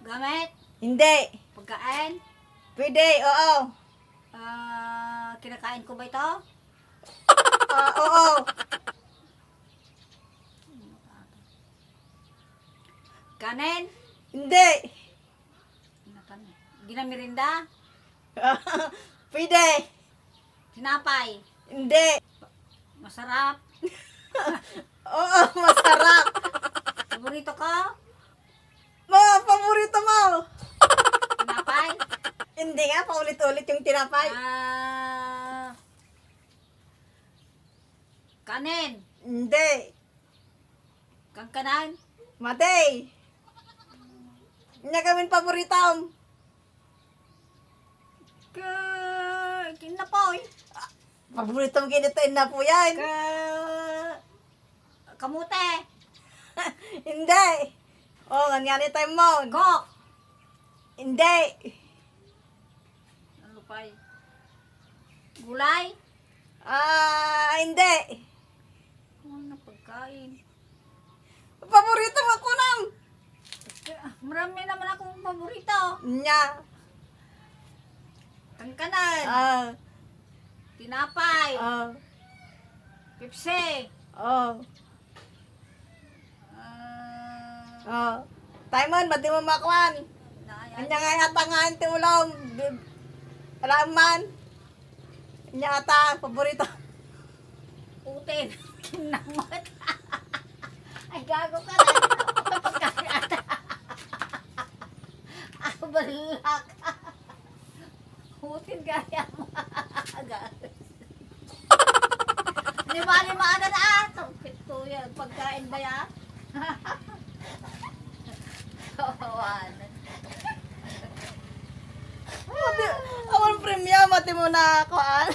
Gamit? Hindi. Pagkain? Pwede, oo. Kinakain ko ba ito? Oo. Kanin? Hindi. Ginamirinda? Pwede. Tinapay? Hindi. Masarap? Oo, masarap. Paborito ko? Paborito mo. Tinapay? Hindi nga, paulit-ulit yung tinapay. Kanin? Hindi. Kangkanan? Matay. Hindi kami paborito. Kinapoy? Paborito mo kinitain na po yan. Kamute? Hindi. Oh, ganyan tayo mo. Kok? Hindi. Ano pa eh? Gulay? Hindi. Ano pagkain? Paborito mo ko lang. Marami naman akong paborito. Nya. Kangkanan? Tinapay? Pepsi? Taimon, ba't di mo makuhan? Anya nga yata nga ang tulong. Alam man. Anya ata, paborito. Utin. Kinamot. Ay, gago ka na. Pagkain ata. Balak. Utin gaya mo. Lima-lima na na. Sampit ko yan. Pagkain ba yan? Kawawanan. Awan premium, mati mo na kuhan.